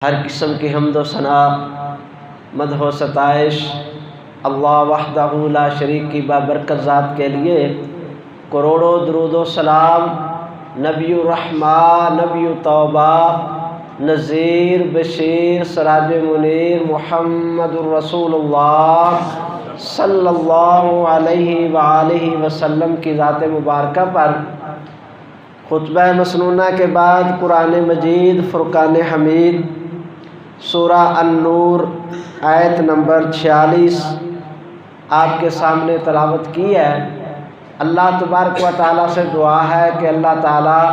ہر قسم کی حمد و ثنا، مدح و ستائش اللہ وحدہ لا شریک کی بابرکت ذات کے لیے کروڑوں درود و سلام نبی الرحمہ، نبی توبہ، نذیر بشیر سراج منیر محمد الرسول اللہ صلی اللہ علیہ وآلہ وسلم کی ذات مبارکہ پر خطبہ مسنونہ کے بعد قرآن مجید فرقان حمید سورہ النور آیت نمبر 46 آپ کے سامنے تلاوت کی ہے۔ اللہ تبارک و تعالیٰ سے دعا ہے کہ اللہ تعالیٰ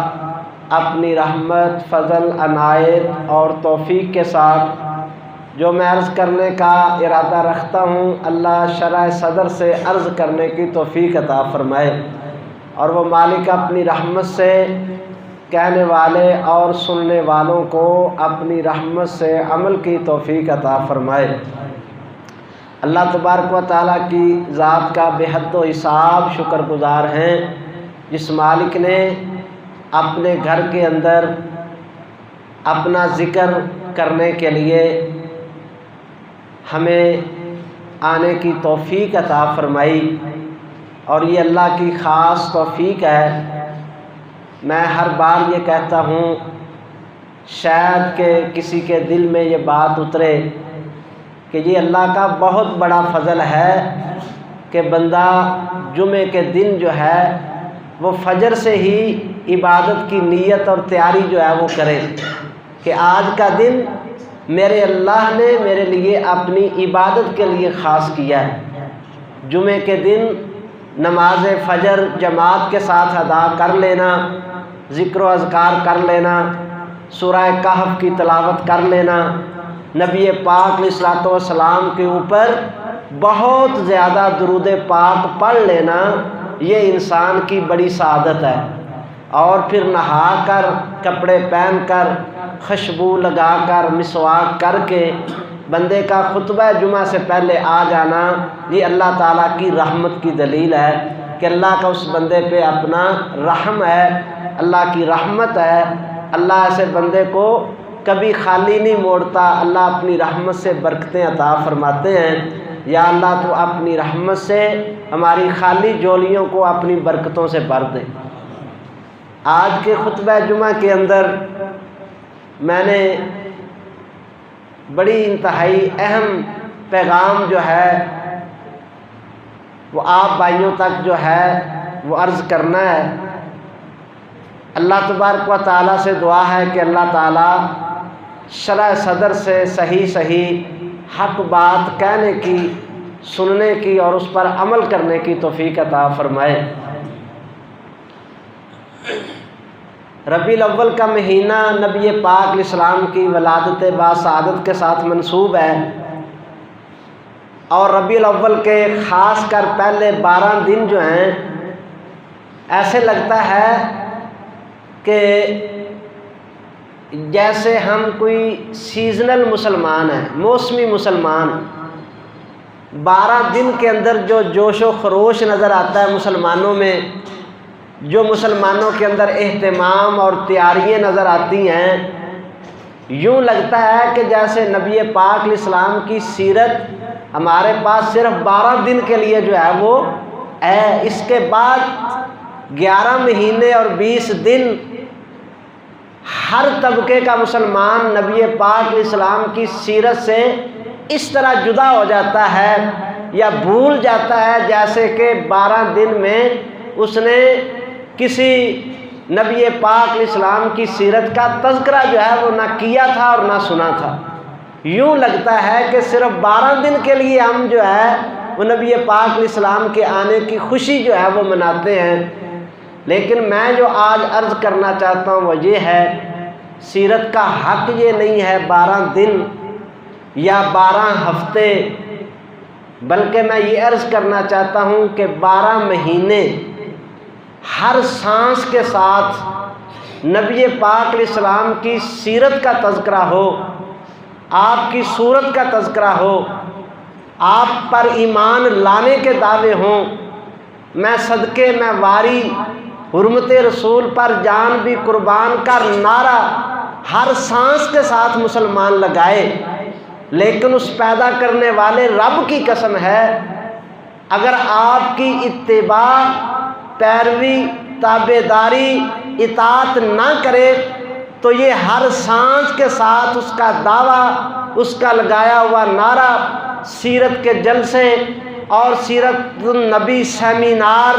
اپنی رحمت، فضل، عنایت اور توفیق کے ساتھ جو میں عرض کرنے کا ارادہ رکھتا ہوں، اللہ شرح صدر سے عرض کرنے کی توفیق عطا فرمائے، اور وہ مالک اپنی رحمت سے کہنے والے اور سننے والوں کو اپنی رحمت سے عمل کی توفیق عطا فرمائے۔ اللہ تبارک و تعالیٰ کی ذات کا بے حد و حساب شکر گزار ہیں، جس مالک نے اپنے گھر کے اندر اپنا ذکر کرنے کے لیے ہمیں آنے کی توفیق عطا فرمائی، اور یہ اللہ کی خاص توفیق ہے۔ میں ہر بار یہ کہتا ہوں، شاید کہ کسی کے دل میں یہ بات اترے کہ یہ اللہ کا بہت بڑا فضل ہے کہ بندہ جمعے کے دن جو ہے وہ فجر سے ہی عبادت کی نیت اور تیاری جو ہے وہ کرے کہ آج کا دن میرے اللہ نے میرے لیے اپنی عبادت کے لیے خاص کیا ہے۔ جمعے کے دن نماز فجر جماعت کے ساتھ ادا کر لینا، ذکر و اذکار کر لینا، سورہ کہف کی تلاوت کر لینا، نبی پاک علیہ الصلوۃ والسلام کے اوپر بہت زیادہ درود پاک پڑھ لینا، یہ انسان کی بڑی سعادت ہے۔ اور پھر نہا کر، کپڑے پہن کر، خوشبو لگا کر، مسواک کر کے بندے کا خطبہ جمعہ سے پہلے آ جانا، یہ اللہ تعالیٰ کی رحمت کی دلیل ہے کہ اللہ کا اس بندے پہ اپنا رحم ہے، اللہ کی رحمت ہے۔ اللہ ایسے بندے کو کبھی خالی نہیں موڑتا، اللہ اپنی رحمت سے برکتیں عطا فرماتے ہیں۔ یا اللہ تو اپنی رحمت سے ہماری خالی جولیوں کو اپنی برکتوں سے بھر دے۔ آج کے خطبہ جمعہ کے اندر میں نے بڑی انتہائی اہم پیغام جو ہے وہ آپ بھائیوں تک جو ہے وہ عرض کرنا ہے۔ اللہ تبارک و تعالیٰ سے دعا ہے کہ اللہ تعالیٰ شرح صدر سے صحیح حق بات کہنے کی، سننے کی اور اس پر عمل کرنے کی توفیق عطا فرمائے۔ ربیع الاول کا مہینہ نبی پاک علیہ السلام کی ولادت باسعادت کے ساتھ منسوب ہے، اور ربیع الاول کے خاص کر پہلے 12 دن جو ہیں ایسے لگتا ہے کہ جیسے ہم کوئی سیزنل مسلمان ہیں، موسمی مسلمان۔ 12 دن کے اندر جو جوش و خروش نظر آتا ہے مسلمانوں میں، جو مسلمانوں کے اندر اہتمام اور تیاریاں نظر آتی ہیں، یوں لگتا ہے کہ جیسے نبی پاک علیہ السلام کی سیرت ہمارے پاس صرف 12 دن کے لیے جو ہے وہ ہے۔ اس کے بعد 11 مہینے اور 20 دن ہر طبقے کا مسلمان نبی پاک علیہ السلام کی سیرت سے اس طرح جدا ہو جاتا ہے یا بھول جاتا ہے جیسے کہ 12 دن میں اس نے کسی نبی پاک علیہ السلام کی سیرت کا تذکرہ جو ہے وہ نہ کیا تھا اور نہ سنا تھا۔ یوں لگتا ہے کہ صرف 12 دن کے لیے ہم جو ہے وہ نبی پاک علیہ السلام کے آنے کی خوشی جو ہے وہ مناتے ہیں۔ لیکن میں جو آج عرض کرنا چاہتا ہوں وہ یہ ہے، سیرت کا حق یہ نہیں ہے 12 دن یا 12 ہفتے، بلکہ میں یہ عرض کرنا چاہتا ہوں کہ 12 مہینے ہر سانس کے ساتھ نبی پاک علیہ السلام کی سیرت کا تذکرہ ہو، آپ کی صورت کا تذکرہ ہو، آپ پر ایمان لانے کے دعوے ہوں، میں صدقے میں واری، حرمت رسول پر جان بھی قربان کا نعرہ ہر سانس کے ساتھ مسلمان لگائے، لیکن اس پیدا کرنے والے رب کی قسم ہے اگر آپ کی اتباع، پیروی، تابعداری، اطاعت نہ کرے تو یہ ہر سانس کے ساتھ اس کا دعویٰ، اس کا لگایا ہوا نعرہ، سیرت کے جلسے اور سیرت النبی سیمینار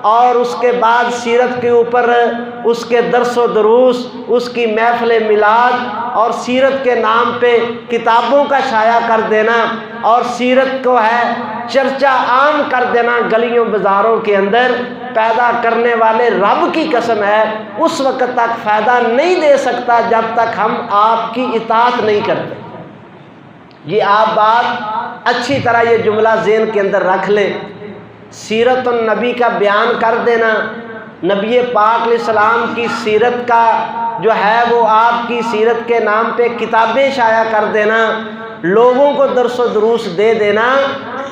اور اس کے بعد سیرت کے اوپر اس کے درس و دروس، اس کی محفل میلاد اور سیرت کے نام پہ کتابوں کا شائع کر دینا اور سیرت کو ہے چرچا عام کر دینا گلیوں بازاروں کے اندر، پیدا کرنے والے رب کی قسم ہے اس وقت تک فائدہ نہیں دے سکتا جب تک ہم آپ کی اطاعت نہیں کرتے۔ یہ آپ بات اچھی طرح یہ جملہ ذہن کے اندر رکھ لیں۔ سیرت النبی کا بیان کر دینا، نبی پاک علیہ السلام کی سیرت کا جو ہے وہ آپ کی سیرت کے نام پہ کتابیں شائع کر دینا، لوگوں کو درس و دروس دے دینا،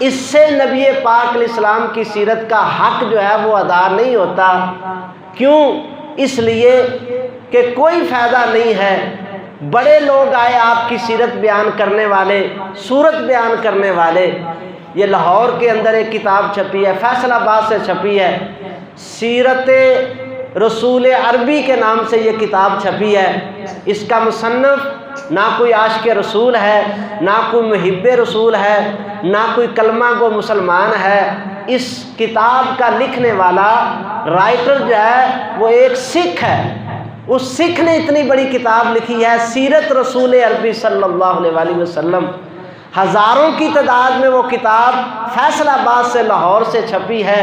اس سے نبی پاک علیہ السلام کی سیرت کا حق جو ہے وہ ادا نہیں ہوتا۔ کیوں؟ اس لیے کہ کوئی فائدہ نہیں ہے۔ بڑے لوگ آئے آپ کی سیرت بیان کرنے والے، صورت بیان کرنے والے۔ یہ لاہور کے اندر ایک کتاب چھپی ہے، فیصل آباد سے چھپی ہے، سیرت رسول عربی کے نام سے یہ کتاب چھپی ہے۔ اس کا مصنف نہ کوئی عاشق رسول ہے، نہ کوئی محب رسول ہے، نہ کوئی کلمہ گو مسلمان ہے۔ اس کتاب کا لکھنے والا رائٹر جو ہے وہ ایک سکھ ہے۔ اس سکھ نے اتنی بڑی کتاب لکھی ہے سیرت رسول عربی صلی اللہ علیہ وآلہ وسلم۔ ہزاروں کی تعداد میں وہ کتاب فیصل آباد سے لاہور سے چھپی ہے،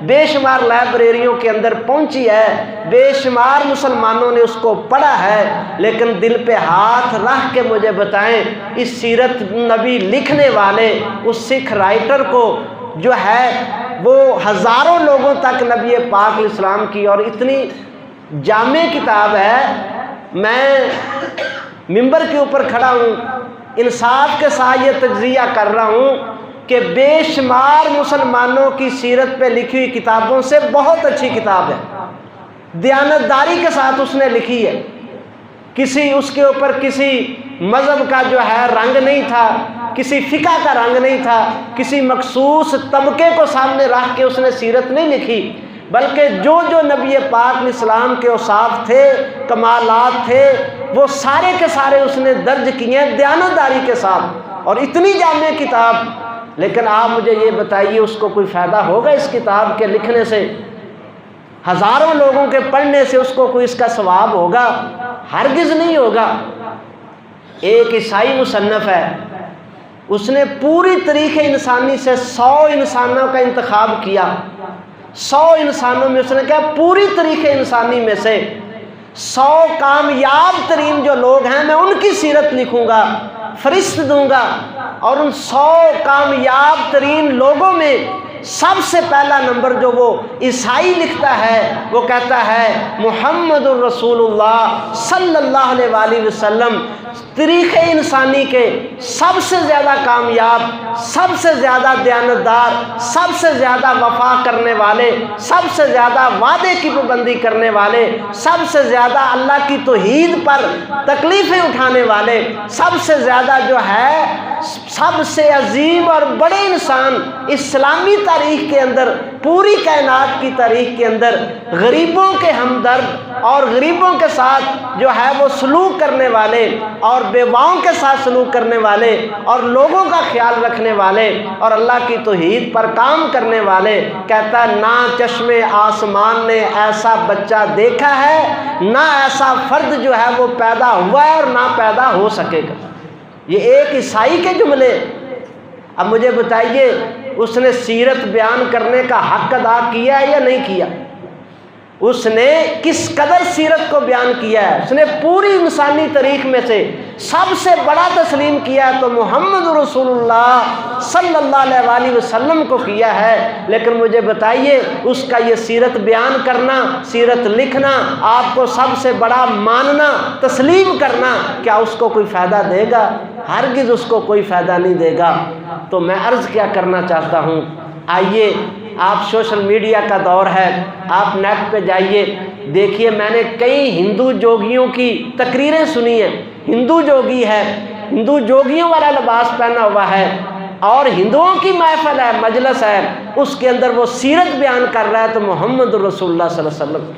بے شمار لائبریریوں کے اندر پہنچی ہے، بے شمار مسلمانوں نے اس کو پڑھا ہے۔ لیکن دل پہ ہاتھ رکھ کے مجھے بتائیں اس سیرت نبی لکھنے والے اس سکھ رائٹر کو جو ہے وہ ہزاروں لوگوں تک نبی پاک علیہ السلام کی، اور اتنی جامع کتاب ہے، میں ممبر کے اوپر کھڑا ہوں انصاف کے ساتھ یہ تجزیہ کر رہا ہوں کہ بے شمار مسلمانوں کی سیرت پہ لکھی ہوئی کتابوں سے بہت اچھی کتاب ہے، دیانتداری کے ساتھ اس نے لکھی ہے، کسی اس کے اوپر کسی مذہب کا جو ہے رنگ نہیں تھا، کسی فقہ کا رنگ نہیں تھا، کسی مخصوص طبقے کو سامنے رکھ کے اس نے سیرت نہیں لکھی، بلکہ جو نبی پاک علیہ السلام کے اوصاف تھے، کمالات تھے، وہ سارے کے سارے اس نے درج کیے ہیں دیانتداری کے ساتھ، اور اتنی جامع کتاب۔ لیکن آپ مجھے یہ بتائیے اس کو کوئی فائدہ ہوگا اس کتاب کے لکھنے سے؟ ہزاروں لوگوں کے پڑھنے سے اس کو کوئی اس کا ثواب ہوگا؟ ہرگز نہیں ہوگا۔ ایک عیسائی مصنف ہے، اس نے پوری تاریخ انسانی سے 100 انسانوں کا انتخاب کیا، 100 انسانوں میں اس نے کہا پوری تاریخ انسانی میں سے 100 کامیاب ترین جو لوگ ہیں میں ان کی سیرت لکھوں گا، فہرست دوں گا، اور ان 100 کامیاب ترین لوگوں میں سب سے پہلا نمبر جو وہ عیسائی لکھتا ہے وہ کہتا ہے محمد الرسول اللہ صلی اللہ علیہ وآلہ وسلم تاریخ انسانی کے سب سے زیادہ کامیاب، سب سے زیادہ دیانتدار، سب سے زیادہ وفا کرنے والے، سب سے زیادہ وعدے کی پابندی کرنے والے، سب سے زیادہ اللہ کی توحید پر تکلیفیں اٹھانے والے، سب سے زیادہ جو ہے سب سے عظیم اور بڑے انسان اسلامی تاریخ کے اندر، پوری کائنات کی تاریخ کے اندر غریبوں کے ہمدرد اور غریبوں کے ساتھ جو ہے وہ سلوک کرنے والے اور بیواؤں کے ساتھ سلوک کرنے والے اور لوگوں کا خیال رکھنے والے اور اللہ کی توحید پر کام کرنے والے، کہتا ہے نہ چشم آسمان نے ایسا بچہ دیکھا ہے، نہ ایسا فرد جو ہے وہ پیدا ہوا ہے اور نہ پیدا ہو سکے گا۔ یہ ایک عیسائی کے جملے۔ اب مجھے بتائیے اس نے سیرت بیان کرنے کا حق ادا کیا ہے یا نہیں کیا؟ اس نے کس قدر سیرت کو بیان کیا ہے؟ اس نے پوری انسانی تاریخ میں سے سب سے بڑا تسلیم کیا ہے تو محمد رسول اللہ صلی اللہ علیہ وآلہ وسلم کو کیا ہے۔ لیکن مجھے بتائیے اس کا یہ سیرت بیان کرنا، سیرت لکھنا، آپ کو سب سے بڑا ماننا، تسلیم کرنا، کیا اس کو کوئی فائدہ دے گا؟ ہرگز اس کو کوئی فائدہ نہیں دے گا۔ تو میں عرض کیا کرنا چاہتا ہوں، آئیے آپ سوشل میڈیا کا دور ہے، آپ نیٹ پہ جائیے دیکھیے، میں نے کئی ہندو جوگیوں کی تقریریں سنی ہیں۔ ہندو جوگی ہے، ہندو جوگیوں والا لباس پہنا ہوا ہے، اور ہندوؤں کی محفل ہے، مجلس ہے، اس کے اندر وہ سیرت بیان کر رہا ہے، تو محمد رسول اللہ صلی اللہ علیہ وسلم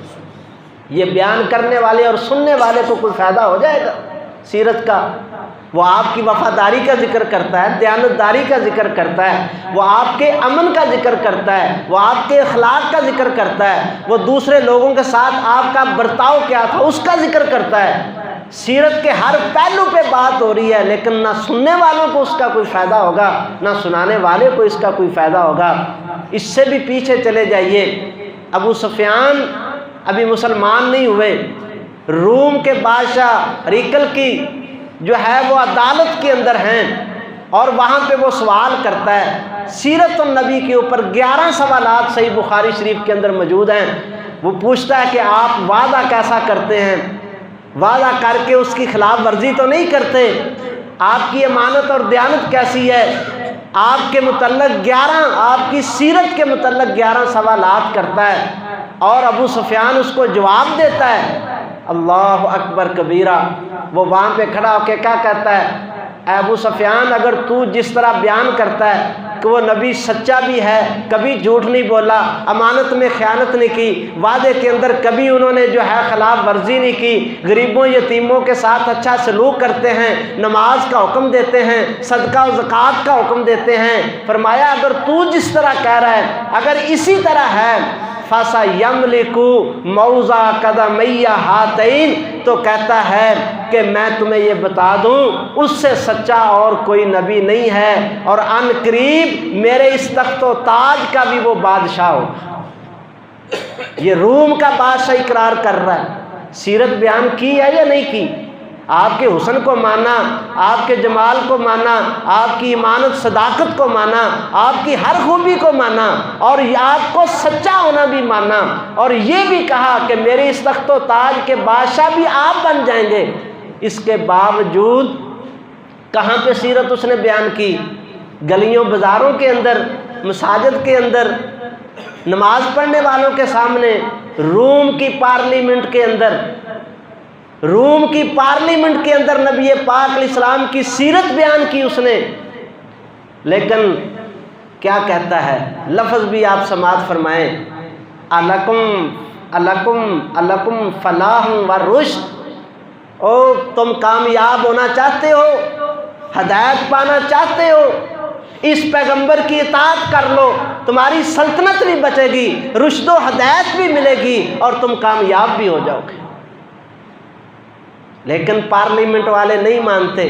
یہ بیان کرنے والے اور سننے والے کو کوئی فائدہ ہو جائے گا سیرت کا؟ وہ آپ کی وفاداری کا ذکر کرتا ہے، دیانتداری کا ذکر کرتا ہے، وہ آپ کے امن کا ذکر کرتا ہے، وہ آپ کے اخلاق کا ذکر کرتا ہے، وہ دوسرے لوگوں کے ساتھ آپ کا برتاؤ کیا تھا اس کا ذکر کرتا ہے۔ سیرت کے ہر پہلو پہ بات ہو رہی ہے، لیکن نہ سننے والوں کو اس کا کوئی فائدہ ہوگا، نہ سنانے والے کو اس کا کوئی فائدہ ہوگا۔ اس سے بھی پیچھے چلے جائیے، ابو سفیان ابھی مسلمان نہیں ہوئے، روم کے بادشاہ ہرقل کی جو ہے وہ عدالت کے اندر ہیں، اور وہاں پہ وہ سوال کرتا ہے سیرت النبی کے اوپر 11 سوالات صحیح بخاری شریف کے اندر موجود ہیں۔ وہ پوچھتا ہے کہ آپ وعدہ کیسا کرتے ہیں، وعدہ کر کے اس کی خلاف ورزی تو نہیں کرتے، آپ کی امانت اور دیانت کیسی ہے؟ آپ کے متعلق 11، آپ کی سیرت کے متعلق 11 سوالات کرتا ہے، اور ابو سفیان اس کو جواب دیتا ہے۔ اللہ اکبر کبیرہ، وہ وہاں پہ کھڑا ہو کے کیا کہتا ہے، اے ابو سفیان، اگر تو جس طرح بیان کرتا ہے کہ وہ نبی سچا بھی ہے، کبھی جھوٹ نہیں بولا، امانت میں خیانت نہیں کی، وعدے کے اندر کبھی انہوں نے جو ہے خلاف ورزی نہیں کی، غریبوں یتیموں کے ساتھ اچھا سلوک کرتے ہیں، نماز کا حکم دیتے ہیں، صدقہ و زکوٰۃ کا حکم دیتے ہیں، فرمایا اگر تو جس طرح کہہ رہا ہے اگر اسی طرح ہے، فَسَيَمْلِكُ مَوْضَعَ قَدَمَيَّ هَاتَيْنِ، تو کہتا ہے کہ میں تمہیں یہ بتا دوں اس سے سچا اور کوئی نبی نہیں ہے، اور ان قریب میرے اس تخت و تاج کا بھی وہ بادشاہ ہوگا۔ یہ روم کا بادشاہ اقرار کر رہا ہے۔ سیرت بیان کی ہے یا نہیں کی؟ آپ کے حسن کو مانا، آپ کے جمال کو مانا، آپ کی ایمانت صداقت کو مانا، آپ کی ہر خوبی کو مانا، اور آپ کو سچا ہونا بھی مانا، اور یہ بھی کہا کہ میرے اس تخت و تاج کے بادشاہ بھی آپ بن جائیں گے۔ اس کے باوجود کہاں پہ سیرت اس نے بیان کی؟ گلیوں بازاروں کے اندر، مساجد کے اندر، نماز پڑھنے والوں کے سامنے، روم کی پارلیمنٹ کے اندر، روم کی پارلیمنٹ کے اندر نبی پاک علیہ السلام کی سیرت بیان کی اس نے۔ لیکن کیا کہتا ہے، لفظ بھی آپ سماعت فرمائیں، الکم فلاح و رشد، او تم کامیاب ہونا چاہتے ہو، ہدایت پانا چاہتے ہو، اس پیغمبر کی اطاعت کر لو، تمہاری سلطنت بھی بچے گی، رشد و ہدایت بھی ملے گی، اور تم کامیاب بھی ہو جاؤ گے۔ لیکن پارلیمنٹ والے نہیں مانتے،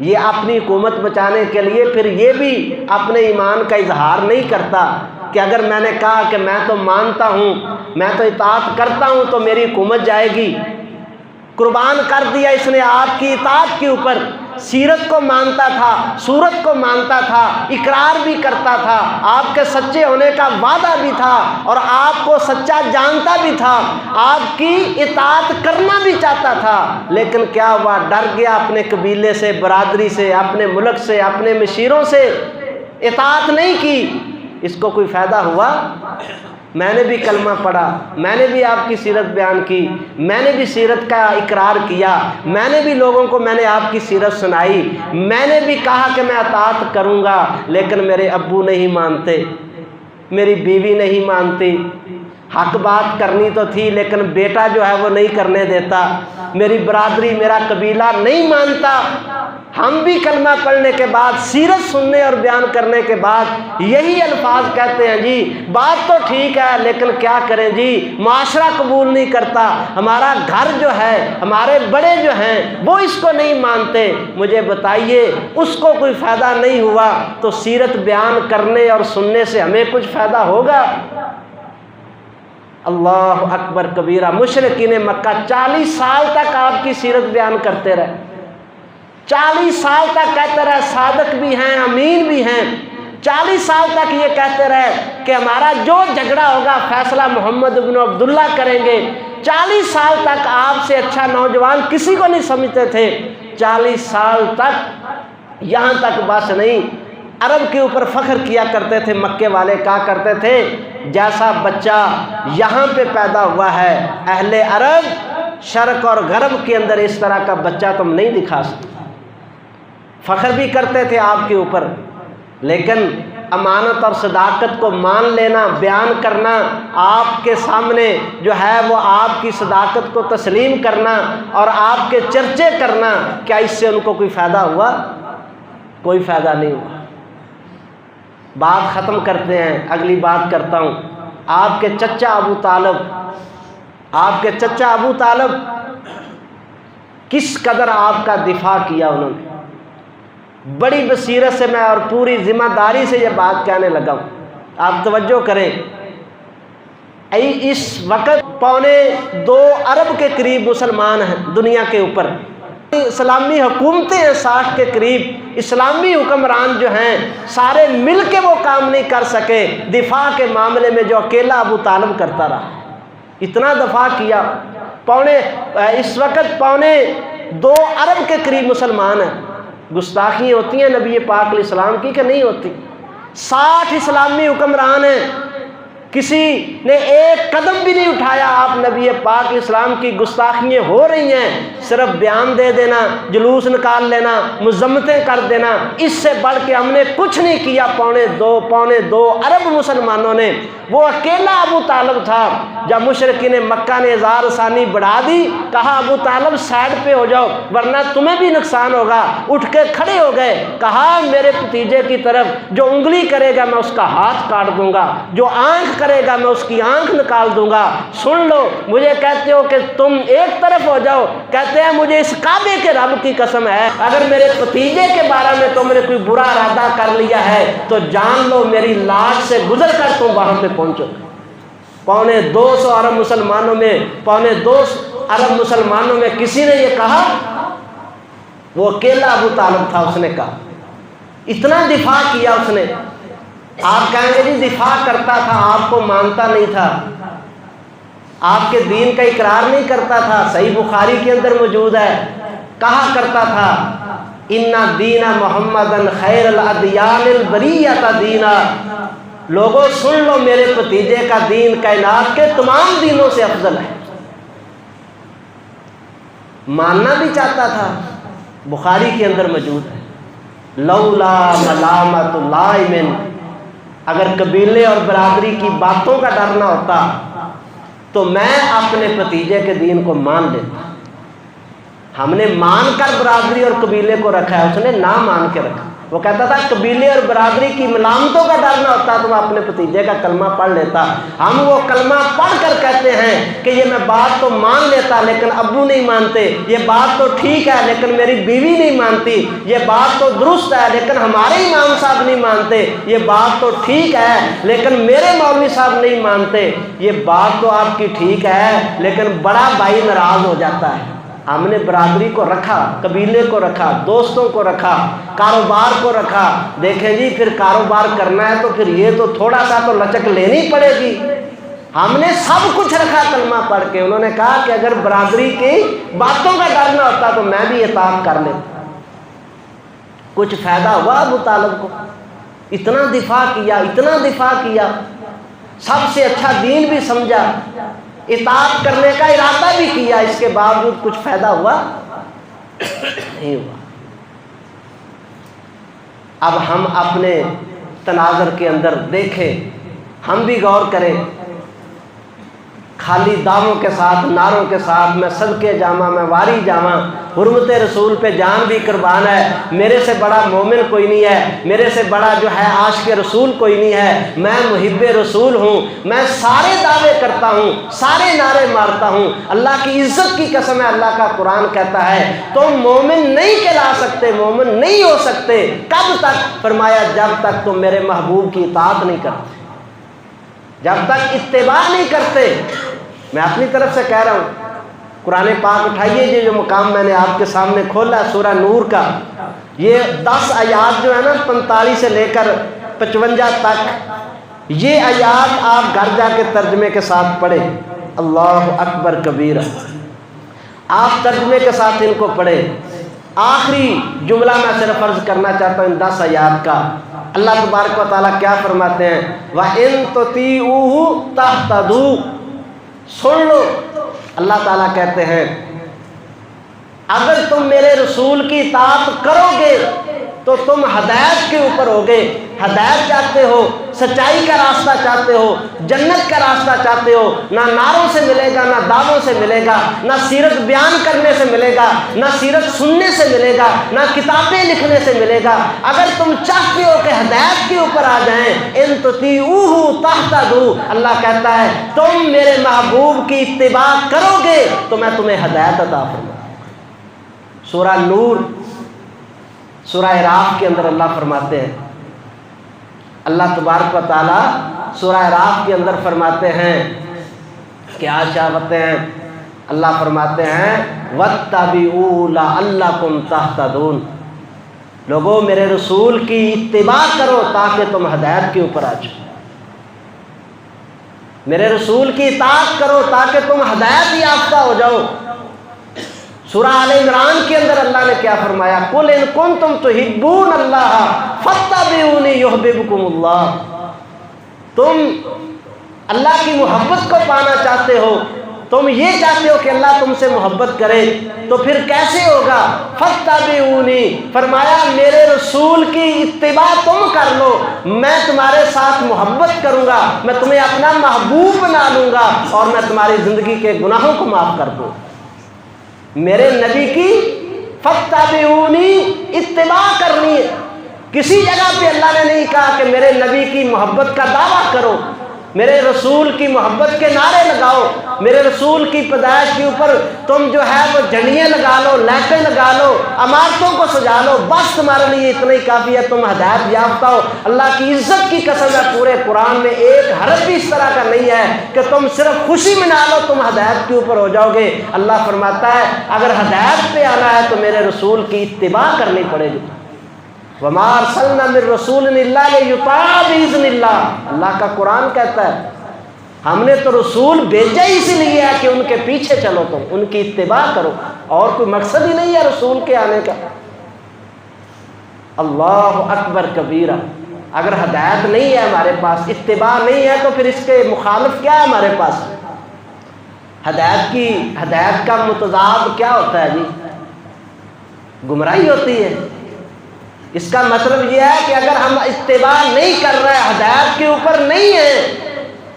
یہ اپنی حکومت بچانے کے لیے پھر یہ بھی اپنے ایمان کا اظہار نہیں کرتا کہ اگر میں نے کہا کہ میں تو مانتا ہوں، میں تو اطاعت کرتا ہوں تو میری حکومت جائے گی۔ قربان کر دیا اس نے آپ کی اطاعت کے اوپر، سیرت کو مانتا تھا، صورت کو مانتا تھا، اقرار بھی کرتا تھا، آپ کے سچے ہونے کا وعدہ بھی تھا، اور آپ کو سچا جانتا بھی تھا، آپ کی اطاعت کرنا بھی چاہتا تھا، لیکن کیا ہوا، ڈر گیا اپنے قبیلے سے، برادری سے، اپنے ملک سے، اپنے مشیروں سے، اطاعت نہیں کی۔ اس کو کوئی فائدہ ہوا؟ میں نے بھی کلمہ پڑھا، میں نے بھی آپ کی سیرت بیان کی، میں نے بھی سیرت کا اقرار کیا، میں نے بھی لوگوں کو میں نے آپ کی سیرت سنائی، میں نے بھی کہا کہ میں اطاعت کروں گا، لیکن میرے ابو نہیں مانتے، میری بیوی نہیں مانتی، حق بات کرنی تو تھی لیکن بیٹا جو ہے وہ نہیں کرنے دیتا، میری برادری، میرا قبیلہ نہیں مانتا۔ ہم بھی کلمہ پڑھنے کے بعد، سیرت سننے اور بیان کرنے کے بعد یہی الفاظ کہتے ہیں، جی بات تو ٹھیک ہے لیکن کیا کریں جی، معاشرہ قبول نہیں کرتا، ہمارا گھر جو ہے، ہمارے بڑے جو ہیں وہ اس کو نہیں مانتے۔ مجھے بتائیے، اس کو کوئی فائدہ نہیں ہوا تو سیرت بیان کرنے اور سننے سے ہمیں کچھ فائدہ ہوگا؟ اللہ اکبر کبیرہ۔ مشرکین مکہ 40 سال تک آپ کی سیرت بیان کرتے رہے، 40 سال تک کہتے رہے، صادق بھی ہیں، امین بھی ہیں، 40 سال تک یہ کہتے رہے کہ ہمارا جو جھگڑا ہوگا فیصلہ محمد بن عبداللہ کریں گے۔ 40 سال تک آپ سے اچھا نوجوان کسی کو نہیں سمجھتے تھے۔ 40 سال تک، یہاں تک بس نہیں، عرب کے اوپر فخر کیا کرتے تھے، مکے والے کہا کرتے تھے جیسا بچہ یہاں پہ پیدا ہوا ہے اہل عرب شرق اور غرب کے اندر اس طرح کا بچہ تم نہیں دکھا سکتے۔ فخر بھی کرتے تھے آپ کے اوپر، لیکن امانت اور صداقت کو مان لینا، بیان کرنا، آپ کے سامنے جو ہے وہ آپ کی صداقت کو تسلیم کرنا اور آپ کے چرچے کرنا، کیا اس سے ان کو کوئی فائدہ ہوا؟ کوئی فائدہ نہیں ہوا۔ بات ختم کرتے ہیں، اگلی بات کرتا ہوں۔ آپ کے چچا ابو طالب کس قدر آپ کا دفاع کیا انہوں نے۔ بڑی بصیرت سے میں اور پوری ذمہ داری سے یہ بات کہنے لگا ہوں، آپ توجہ کریں۔ اس وقت 2.25 ارب کے قریب مسلمان ہیں دنیا کے اوپر، اسلامی حکومتیں ہیں 60 کے قریب، اسلامی حکمران جو ہیں سارے مل کے وہ کام نہیں کر سکے دفاع کے معاملے میں جو اکیلا ابو طالب کرتا رہا۔ اتنا دفاع کیا۔ اس وقت 2.25 ارب کے قریب مسلمان ہیں۔ گستاخی ہوتی ہیں نبی پاک علیہ السلام کی کہ نہیں ہوتی؟ 60 اسلامی حکمران ہیں، کسی نے ایک قدم بھی نہیں اٹھایا۔ آپ نبی پاک علیہ السلام کی گستاخیاں ہو رہی ہیں، صرف بیان دے دینا، جلوس نکال لینا، مذمتیں کر دینا، اس سے بڑھ کے ہم نے کچھ نہیں کیا۔ 2.25 ارب مسلمانوں نے، وہ اکیلا ابو طالب تھا۔ جب مشرکین مکہ نے اظہار ثانی بڑھا دی، کہا ابو طالب سائڈ پہ ہو جاؤ ورنہ تمہیں بھی نقصان ہوگا۔ اٹھ کے کھڑے ہو گئے، کہا میرے بھتیجے کی طرف جو انگلی کرے گا میں اس کا ہاتھ کاٹ دوں گا، جو آنکھ کرے گا میں اس کی آنکھ نکال دوں گا۔ سن لو، مجھے کہتے ہو کہ تم ایک طرف ہو جاؤ، کہتے ہیں مجھے اس کعبے کے رب کی قسم ہے اگر میرے بھتیجے کے بارے میں تم نے کوئی برا ارادہ کر لیا ہے تو جان لو میری لاش سے گزر کر تم وہاں پہ پہنچو۔ 2.25 ارب مسلمانوں میں 2.25 ارب مسلمانوں میں کسی نے یہ کہا؟ وہ اکیلا ابو طالب تھا، اس نے کہا، اتنا دفاع کیا اس نے۔ آپ کہیں گے جی دفاع کرتا تھا، آپ کو مانتا نہیں تھا، آپ کے دین کا اقرار نہیں کرتا تھا۔ صحیح بخاری کے اندر موجود ہے، کہا کرتا تھا ان دین محمدن خیر الادیان البریۃ دینا۔ لوگوں سن لو، میرے بھتیجے کا دین کائنات کے تمام دینوں سے افضل ہے۔ ماننا بھی چاہتا تھا، بخاری کے اندر موجود ہے، لولا ملامت لائمن، اگر قبیلے اور برادری کی باتوں کا ڈر نہ ہوتا تو میں اپنے بھتیجے کے دین کو مان لیتا۔ ہم نے مان کر برادری اور قبیلے کو رکھا ہے، اس نے نہ مان کے رکھا۔ وہ کہتا تھا قبیلے اور برادری کی ملامتوں کا ڈر نہ ہوتا تو میں اپنے بھتیجے کا کلمہ پڑھ لیتا۔ ہم وہ کلمہ پڑھ کر کہتے ہیں کہ یہ میں بات تو مان لیتا لیکن ابو نہیں مانتے، یہ بات تو ٹھیک ہے لیکن میری بیوی نہیں مانتی، یہ بات تو درست ہے لیکن ہمارے امام صاحب نہیں مانتے، یہ بات تو ٹھیک ہے لیکن میرے مولوی صاحب نہیں مانتے، یہ بات تو آپ کی ٹھیک ہے لیکن بڑا بھائی ناراض ہو جاتا ہے۔ ہم نے برادری کو رکھا، قبیلے کو رکھا، دوستوں کو رکھا، کاروبار کو رکھا۔ دیکھیں جی پھر کاروبار کرنا ہے تو پھر یہ تو تھوڑا سا تو لچک لینی پڑے گی۔ ہم نے سب کچھ رکھا کلمہ پڑھ کے۔ انہوں نے کہا کہ اگر برادری کی باتوں کا ڈر نہ ہوتا تو میں بھی اطاعت کر لیتا۔ کچھ فائدہ ہوا ابو طالب کو؟ اتنا دفاع کیا، اتنا دفاع کیا، سب سے اچھا دین بھی سمجھا، اطاعت کرنے کا ارادہ بھی کیا، اس کے باوجود کچھ فائدہ ہوا؟ نہیں ہوا۔ اب ہم اپنے تناظر کے اندر دیکھیں، ہم بھی غور کریں۔ خالی دعووں کے ساتھ، نعروں کے ساتھ میں صدقے جامع، میں واری جامع، حرمت رسول پہ جان بھی قربان ہے، میرے سے بڑا مومن کوئی نہیں ہے، میرے سے بڑا جو ہے عاشق رسول کوئی نہیں ہے، میں محب رسول ہوں، میں سارے دعوے کرتا ہوں، سارے نعرے مارتا ہوں۔ اللہ کی عزت کی قسم ہے، اللہ کا قرآن کہتا ہے تم مومن نہیں کہلا سکتے، مومن نہیں ہو سکتے۔ کب تک؟ فرمایا جب تک تم میرے محبوب کی اطاعت نہیں کرتے، جب تک اتباع نہیں کرتے۔ میں اپنی طرف سے کہہ رہا ہوں، قرآن پاک اٹھائیے، یہ جو مقام میں نے آپ کے سامنے کھولا سورہ نور کا، یہ 10 آیات جو ہے نا 45 سے لے کر 55 تک، یہ آیات آپ گھر جا کے ترجمے کے ساتھ پڑھیں۔ اللہ اکبر کبیرہ، آپ ترجمے کے ساتھ ان کو پڑھیں۔ آخری جملہ میں صرف عرض کرنا چاہتا ہوں ان 10 آیات کا۔ اللہ تبارک و تعالیٰ کیا فرماتے ہیں؟ وَإِن تُطِيعُوهُ تَهْتَدُوا، سن لو، اللہ تعالیٰ کہتے ہیں اگر تم میرے رسول کی اطاعت کرو گے تو تم ہدایت کے اوپر ہوگے۔ ہدایت چاہتے ہو، سچائی کا راستہ چاہتے ہو، جنت کا راستہ چاہتے ہو، نہ نعروں سے ملے گا، نہ دعووں سے ملے گا، نہ سیرت بیان کرنے سے ملے گا، نہ سیرت سننے سے ملے گا، نہ کتابیں لکھنے سے ملے گا۔ اگر تم چاہتے ہو کہ ہدایت کے اوپر آ جائیں، ان تطیعوہ تہتدوا، اللہ کہتا ہے تم میرے محبوب کی اتباع کرو گے تو میں تمہیں ہدایت عطا فرماؤں گا۔ سورہ نور، سورہ اعراف کے اندر اللہ فرماتے ہیں، اللہ تبارک و تعالیٰ سورہ اعراف کے اندر فرماتے ہیں، کیا چاہتے ہیں؟ اللہ فرماتے ہیں وَاتَّبِعُوا لَعَلَّكُمْ تَهْتَدُونَ، لوگوں میرے رسول کی اتباع کرو تاکہ تم ہدایت کے اوپر آ جاؤ، میرے رسول کی اطاعت کرو تاکہ تم ہدایت یافتہ ہو جاؤ۔ سورہ آل عمران کے اندر اللہ نے کیا فرمایا؟ قُلْ إِن كُنتُمْ تُحِبُّونَ اللَّهَ فَاتَّبِعُونِي يُحْبِبْكُمُ اللَّهُ، تم اللہ کی محبت کو پانا چاہتے ہو، تم یہ چاہتے ہو کہ اللہ تم سے محبت کرے، تو پھر کیسے ہوگا؟ فَاتَّبِعُونِی، فرمایا میرے رسول کی اتباع تم کر لو، میں تمہارے ساتھ محبت کروں گا، میں تمہیں اپنا محبوب بنا لوں گا اور میں تمہاری زندگی کے گناہوں کو معاف کر دوں۔ میرے نبی کی فَاتَّبِعُونِی اتباع کرنی ہے۔ کسی جگہ پہ اللہ نے نہیں کہا کہ میرے نبی کی محبت کا دعویٰ کرو، میرے رسول کی محبت کے نعرے لگاؤ، میرے رسول کی پیدائش کے اوپر تم جو ہے وہ جھنڈیاں لگا لو، لائٹیں لگا لو، عمارتوں کو سجا لو، بس تمہارے لیے اتنا ہی کافی ہے، تم ہدایت یافتہ ہو۔ اللہ کی عزت کی قسم ہے پورے قرآن میں ایک حرف بھی اس طرح کا نہیں ہے کہ تم صرف خوشی منا لو تم ہدایت کے اوپر ہو جاؤ گے۔ اللہ فرماتا ہے اگر ہدایت پہ آنا ہے تو میرے رسول کی اتباع کرنی پڑے گی۔ وَمَا أَرْسَلْنَا مِن رَّسُولٍ إِلَّا لِيُطَاعَ بِإِذْنِ اللَّهِ، اللہ کا قرآن کہتا ہے ہم نے تو رسول بھیجا ہی اسی لیے ہے کہ ان کے پیچھے چلو، تم ان کی اتباع کرو، اور کوئی مقصد ہی نہیں ہے رسول کے آنے کا۔ اللہ اکبر کبیرہ، اگر ہدایت نہیں ہے ہمارے پاس، اتباع نہیں ہے، تو پھر اس کے مخالف کیا ہے ہمارے پاس؟ ہدایت کا متضاد کیا ہوتا ہے جی؟ گمراہی ہوتی ہے۔ اس کا مطلب یہ ہے کہ اگر ہم اتباع نہیں کر رہے، ہدایت کے اوپر نہیں ہیں،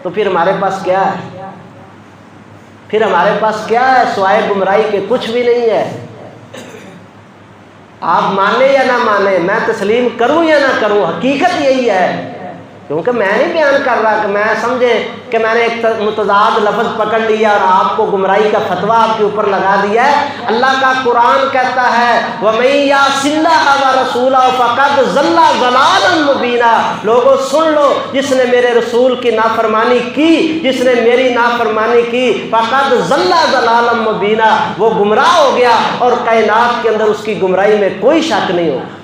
تو پھر ہمارے پاس کیا ہے؟ پھر ہمارے پاس کیا ہے سوائے گمراہی کے؟ کچھ بھی نہیں ہے۔ آپ مانے یا نہ مانے، میں تسلیم کروں یا نہ کروں، حقیقت یہی ہے، کیونکہ میں نہیں بیان کر رہا کہ میں سمجھے کہ میں نے ایک متضاد لفظ پکڑ لیا اور آپ کو گمراہی کا فتویٰ آپ کے اوپر لگا دیا ہے۔ اللہ کا قرآن کہتا ہے وَمَن يَعْصِ اللَّهَ وَرَسُولَهُ فَقَدْ ضَلَّ ضَلَالًا مُبِينًا، لوگوں سن لو، جس نے میرے رسول کی نافرمانی کی، جس نے میری نافرمانی کی، فَقَدْ ضَلَّ ضَلَالًا مُبِينًا، وہ گمراہ ہو گیا اور کائنات کے اندر اس کی گمراہی میں کوئی شک نہیں ہوگا۔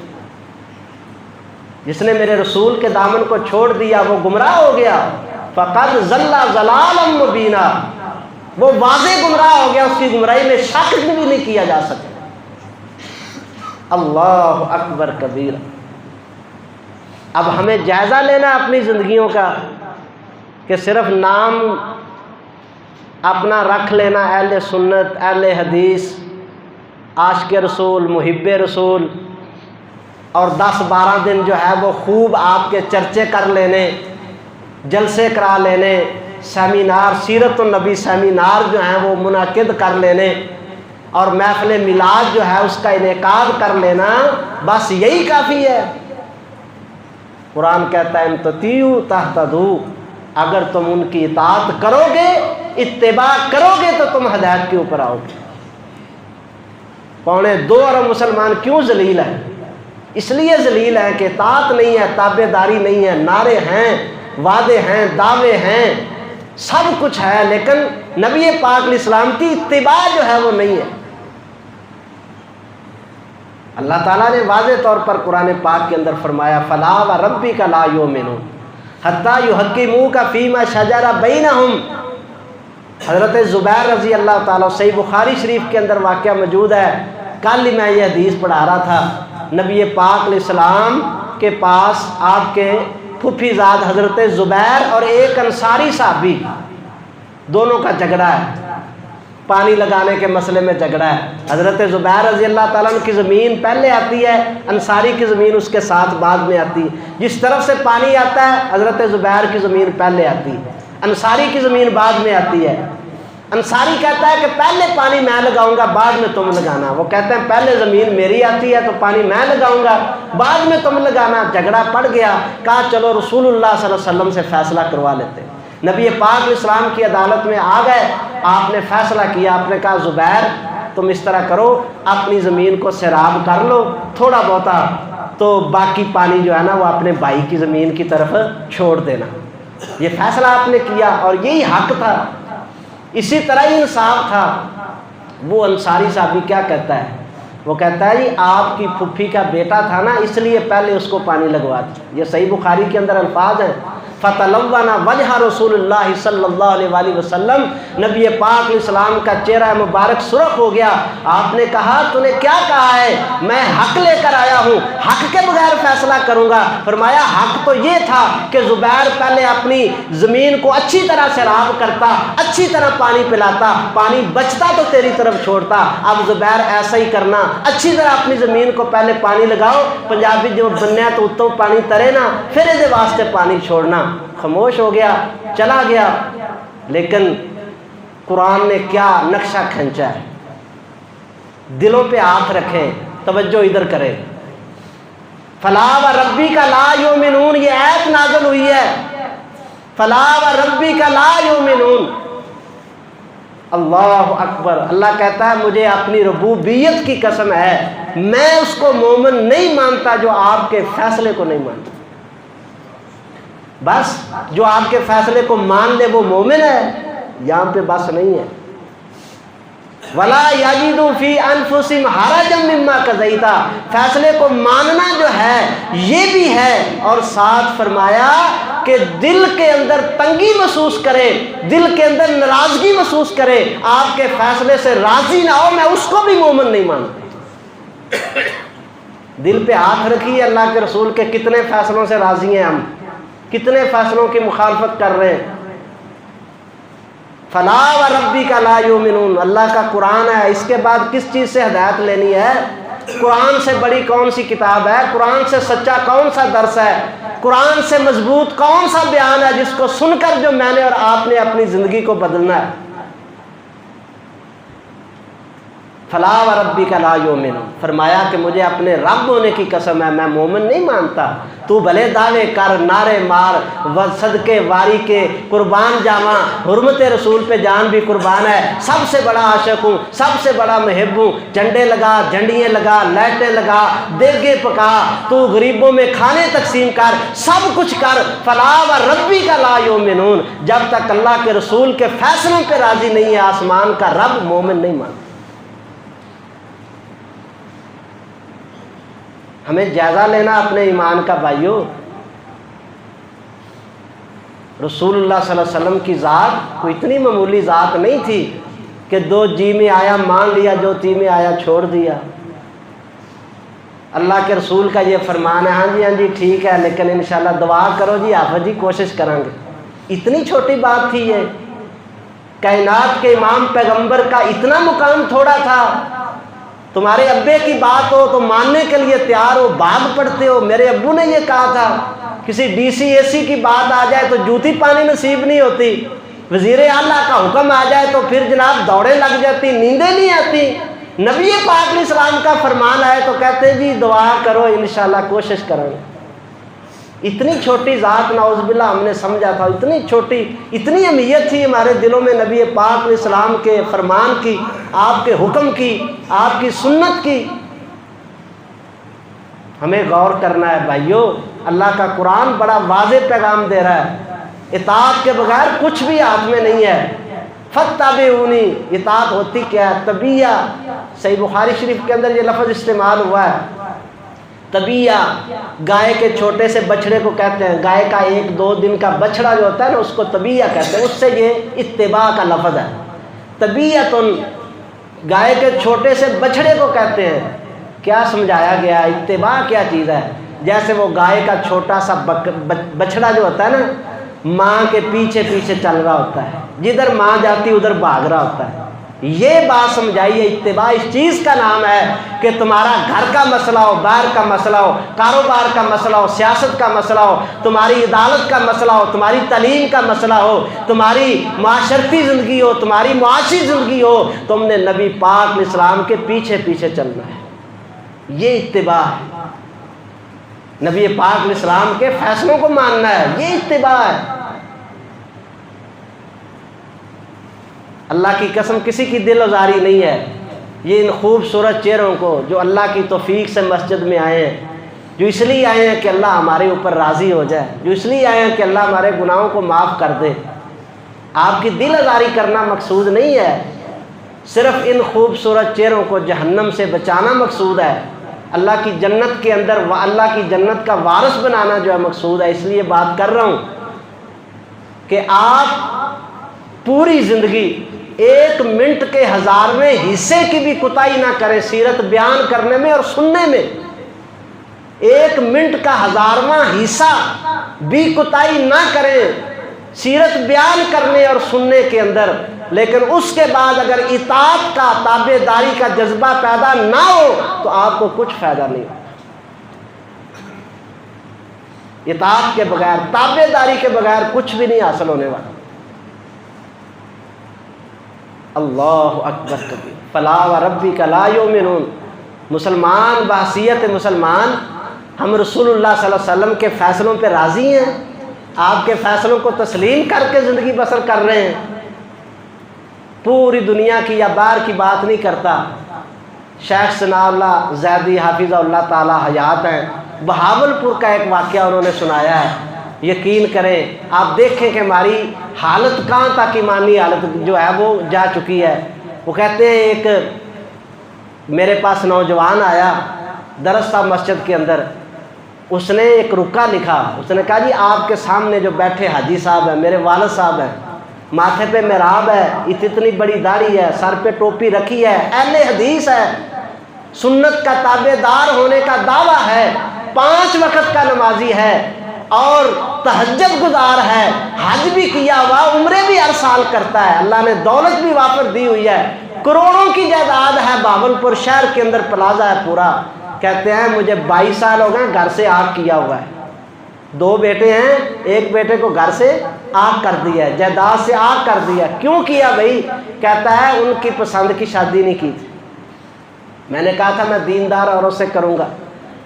جس نے میرے رسول کے دامن کو چھوڑ دیا وہ گمراہ ہو گیا، فقد ضل ضلالا مبینا، وہ واضح گمراہ ہو گیا، اس کی گمراہی میں شک بھی نہیں کیا جا سکتا۔ اللہ اکبر کبیرہ۔ اب ہمیں جائزہ لینا اپنی زندگیوں کا کہ صرف نام اپنا رکھ لینا اہل سنت، اہل حدیث، عاشق رسول، محب رسول، اور 10-12 دن جو ہے وہ خوب آپ کے چرچے کر لینے، جلسے کرا لینے، سیمینار، سیرت النبی سیمینار جو ہیں وہ منعقد کر لینے، اور محفل میلاد جو ہے اس کا انعقاد کر لینا، بس یہی کافی ہے۔ قرآن کہتا ہے ان تطیعوا تہتدوا، اگر تم ان کی اطاعت کرو گے، اتباع کرو گے تو تم ہدایت کے اوپر آؤ گے۔ 2.25 ارب مسلمان کیوں ذلیل ہیں؟ اس لیے ذلیل ہیں کہ اطاعت نہیں ہے، تابع داری نہیں ہے، نعرے ہیں، وعدے ہیں، دعوے ہیں، سب کچھ ہے، لیکن نبی پاک علیہ السلام کی اتباع جو ہے وہ نہیں ہے۔ اللہ تعالیٰ نے واضح طور پر قرآن پاک کے اندر فرمایا فَلَا وَرَبِّكَ لَا يُؤْمِنُونَ حَتَّىٰ يُحَكِّمُوكَ فِيمَا شَجَرَ بَيْنَهُمْ۔ حضرت زبیر رضی اللہ تعالیٰ، صحیح بخاری شریف کے اندر واقعہ موجود ہے کل ہی میں یہ حدیث پڑھا رہا تھا، نبی پاک علیہ السلام کے پاس آپ کے پھوپھی زاد حضرت زبیر اور ایک انصاری صحابی، دونوں کا جھگڑا ہے، پانی لگانے کے مسئلے میں جھگڑا ہے۔ حضرت زبیر رضی اللہ تعالیٰ عنہ کی زمین پہلے آتی ہے، انصاری کی زمین اس کے ساتھ بعد میں آتی ہے۔ جس طرف سے پانی آتا ہے حضرت زبیر کی زمین پہلے آتی ہے، انصاری کی زمین بعد میں آتی ہے۔ انصاری کہتا ہے کہ پہلے پانی میں لگاؤں گا بعد میں تم لگانا، وہ کہتے ہیں پہلے زمین میری آتی ہے تو پانی میں لگاؤں گا بعد میں تم لگانا۔ جھگڑا پڑ گیا، کہا چلو رسول اللہ صلی اللہ علیہ وسلم سے فیصلہ کروا لیتے۔ نبی پاک علیہ السلام کی عدالت میں آ گئے، آپ نے فیصلہ کیا، آپ نے کہا زبیر تم اس طرح کرو، اپنی زمین کو سیراب کر لو تھوڑا بہتا، تو باقی پانی جو ہے نا وہ اپنے بھائی کی زمین کی طرف چھوڑ دینا۔ یہ فیصلہ آپ نے کیا اور یہی حق تھا، اسی طرح ہی انصاف تھا۔ وہ انصاری صحابی کیا کہتا ہے؟ وہ کہتا ہے جی آپ کی پھوپھی کا بیٹا تھا نا اس لیے پہلے اس کو پانی لگوا دیا۔ یہ صحیح بخاری کے اندر الفاظ ہیں، فَتَلَوَّنَ وَجْهَ رسول اللہ صلی اللہ علیہ وسلم، نبی پاک علیہ السلام کا چہرہ مبارک سرخ ہو گیا۔ آپ نے کہا تو نے کیا کہا ہے؟ میں حق لے کر آیا ہوں، حق کے بغیر فیصلہ کروں گا۔ فرمایا حق تو یہ تھا کہ زبیر پہلے اپنی زمین کو اچھی طرح سیراب کرتا، اچھی طرح پانی پلاتا، پانی بچتا تو تیری طرف چھوڑتا۔ اب زبیر ایسا ہی کرنا، اچھی طرح اپنی زمین کو پہلے پانی لگاؤ، پنجابی جو بنیا تو اتوں پانی ترے نا، پھر یہ واسطے پانی چھوڑنا۔ خاموش ہو گیا، چلا گیا۔ لیکن قرآن نے کیا نقشہ کھینچا ہے، دلوں پہ ہاتھ رکھیں، توجہ ادھر کریں۔ فلا و ربی کا لا یؤمنون، یہ آیت نازل ہوئی ہے، فلا و ربی کا لا یؤمنون۔ اللہ اکبر، اللہ کہتا ہے مجھے اپنی ربوبیت کی قسم ہے میں اس کو مومن نہیں مانتا جو آپ کے فیصلے کو نہیں مانتا۔ بس جو آپ کے فیصلے کو مان لے وہ مومن ہے، یہاں پہ بس نہیں ہے۔ وَلَا يَجِدُوا فِي أَنفُسِهِمْ حَرَجًا مِّمَّا قَضَيْتَ، فیصلے کو ماننا جو ہے یہ بھی ہے، اور ساتھ فرمایا کہ دل کے اندر تنگی محسوس کرے، دل کے اندر ناراضگی محسوس کرے، آپ کے فیصلے سے راضی نہ ہو، میں اس کو بھی مومن نہیں مانتا۔ دل پہ ہاتھ رکھیے، اللہ کے رسول کے کتنے فیصلوں سے راضی ہیں ہم، کتنے فیصلوں کی مخالفت کر رہے ہیں۔ فلا و ربی کا لا یؤمنون، اللہ کا قرآن ہے، اس کے بعد کس چیز سے ہدایت لینی ہے؟ قرآن سے بڑی کون سی کتاب ہے؟ قرآن سے سچا کون سا درس ہے؟ قرآن سے مضبوط کون سا بیان ہے جس کو سن کر جو میں نے اور آپ نے اپنی زندگی کو بدلنا ہے؟ فلا و ربی کا لا یؤمنون، فرمایا کہ مجھے اپنے رب ہونے کی قسم ہے میں مومن نہیں مانتا۔ تو بھلے دعوے کر، نعرے مار، صدقے واری کے قربان جاواں، حرمت رسول پہ جان بھی قربان ہے، سب سے بڑا عاشق ہوں، سب سے بڑا محب ہوں، جھنڈے لگا، جھنڈیاں لگا، لائٹیں لگا، دیگے پکا، تو غریبوں میں کھانے تقسیم کر، سب کچھ کر، فلا و ربی کا لا یؤمنون، جب تک اللہ کے رسول کے فیصلوں پہ راضی نہیں ہے آسمان کا رب مومن نہیں مانتا۔ ہمیں جائزہ لینا اپنے ایمان کا بھائیو۔ رسول اللہ صلی اللہ علیہ وسلم کی ذات کوئی اتنی معمولی ذات نہیں تھی کہ دو جی میں آیا مان لیا، جو تی میں آیا چھوڑ دیا۔ اللہ کے رسول کا یہ فرمان ہے، ہاں جی ٹھیک ہے لیکن انشاءاللہ دعا کرو جی، حافظ جی کوشش کریں گے۔ اتنی چھوٹی بات تھی یہ، کائنات کے امام پیغمبر کا اتنا مقام تھوڑا تھا۔ تمہارے ابے کی بات ہو تو ماننے کے لیے تیار ہو، بھاگ پڑتے ہو، میرے ابو نے یہ کہا تھا۔ کسی ڈی سی اے سی کی بات آ جائے تو جوتی پانی نصیب نہیں ہوتی، وزیر اعلیٰ کا حکم آ جائے تو پھر جناب دوڑیں لگ جاتی، نیندیں نہیں آتی۔ نبی پاک علیہ السلام کا فرمان آئے تو کہتے جی دعا کرو انشاءاللہ کوشش کریں گے۔ اتنی چھوٹی ذات نعوذ باللہ ہم نے سمجھا تھا، اتنی چھوٹی، اتنی اہمیت تھی ہمارے دلوں میں نبی پاک علیہ السلام کے فرمان کی، آپ کے حکم کی، آپ کی سنت کی۔ ہمیں غور کرنا ہے بھائیو، اللہ کا قرآن بڑا واضح پیغام دے رہا ہے، اطاعت کے بغیر کچھ بھی ہاتھ میں نہیں ہے۔ فاتبعونی، اطاعت ہوتی کیا ہے؟ طبیعہ۔ صحیح بخاری شریف کے اندر یہ لفظ استعمال ہوا ہے، طبیعہ۔ گائے کے چھوٹے سے بچڑے کو کہتے ہیں، گائے کا 1-2 دن کا بچڑا جو ہوتا ہے نا اس کو طبیعہ کہتے ہیں، اس سے یہ اتباع کا لفظ ہے۔ طبیعتن، گائے کے چھوٹے سے بچھڑے کو کہتے ہیں۔ کیا سمجھایا گیا؟ اتباع کیا چیز ہے؟ جیسے وہ گائے کا چھوٹا سا بچھڑا جو ہوتا ہے نا، ماں کے پیچھے پیچھے چل رہا ہوتا ہے، جدھر ماں جاتی ادھر بھاگ رہا ہوتا ہے۔ یہ بات سمجھائیے، اتباع اس چیز کا نام ہے کہ تمہارا گھر کا مسئلہ ہو، باہر کا مسئلہ ہو، کاروبار کا مسئلہ ہو، سیاست کا مسئلہ ہو، تمہاری عدالت کا مسئلہ ہو، تمہاری تعلیم کا مسئلہ ہو، تمہاری معاشرتی زندگی ہو، تمہاری معاشی زندگی ہو، تم نے نبی پاک علیہ السلام کے پیچھے پیچھے چلنا ہے۔ یہ اتباع ہے، نبی پاک علیہ السلام کے فیصلوں کو ماننا ہے، یہ اتباع ہے۔ اللہ کی قسم کسی کی دل آزاری نہیں ہے۔ یہ ان خوبصورت چہروں کو جو اللہ کی توفیق سے مسجد میں آئے ہیں، جو اس لیے آئے ہیں کہ اللہ ہمارے اوپر راضی ہو جائے، جو اس لیے آئے ہیں کہ اللہ ہمارے گناہوں کو معاف کر دے، آپ کی دل آزاری کرنا مقصود نہیں ہے، صرف ان خوبصورت چہروں کو جہنم سے بچانا مقصود ہے، اللہ کی جنت کے اندر اللہ کی جنت کا وارث بنانا جو ہے مقصود ہے۔ اس لیے بات کر رہا ہوں کہ آپ پوری زندگی 1 منٹ کے 1000ویں حصے کی بھی کوتاہی نہ کریں سیرت بیان کرنے میں اور سننے میں۔ 1 منٹ کا 1000واں حصہ بھی کوتاہی نہ کریں سیرت بیان کرنے اور سننے کے اندر، لیکن اس کے بعد اگر اطاعت کا، تابع داری کا جذبہ پیدا نہ ہو تو آپ کو کچھ فائدہ نہیں ہوگا۔ اطاعت کے بغیر، تابع داری کے بغیر کچھ بھی نہیں حاصل ہونے والا۔ اللہ اکبر کبیر، فلا وربک لا یؤمنون۔ مسلمان بحیثیت مسلمان ہم رسول اللہ صلی اللہ علیہ وسلم کے فیصلوں پہ راضی ہیں، آپ کے فیصلوں کو تسلیم کر کے زندگی بسر کر رہے ہیں۔ پوری دنیا کی یا باہر کی بات نہیں کرتا۔ شیخ ثناء اللہ زیدی حافظہ اللہ تعالی حیات ہیں، بہاولپور کا ایک واقعہ انہوں نے سنایا ہے۔ یقین کریں، آپ دیکھیں کہ ہماری حالت کہاں تک ایمانی حالت جو ہے وہ جا چکی ہے۔ وہ کہتے ہیں ایک میرے پاس نوجوان آیا، درس تھا مسجد کے اندر، اس نے ایک رکا لکھا، اس نے کہا جی آپ کے سامنے جو بیٹھے حاجی صاحب ہیں میرے والد صاحب ہیں، ماتھے پہ محراب ہے، اتنی بڑی داڑھی ہے، سر پہ ٹوپی رکھی ہے، اہل حدیث ہے، سنت کا تابع دار ہونے کا دعویٰ ہے، 5 وقت کا نمازی ہے اور تہجد گزار ہے، حج بھی کیا ہوا، عمرے بھی ہر سال کرتا ہے، اللہ نے دولت بھی وافر دی ہوئی ہے، کروڑوں کی جائیداد ہے، بہاولپور شہر کے اندر پلازا ہے پورا۔ کہتے ہیں مجھے 22 سال ہو گئے گھر سے آگ کیا ہوا ہے، 2 بیٹے ہیں، ایک بیٹے کو گھر سے آگ کر دیا ہے، جائیداد سے آگ کر دیا۔ کیوں کیا بھائی؟ کہتا ہے ان کی پسند کی شادی نہیں کی تھی، میں نے کہا تھا میں دیندار عورت سے کروں گا،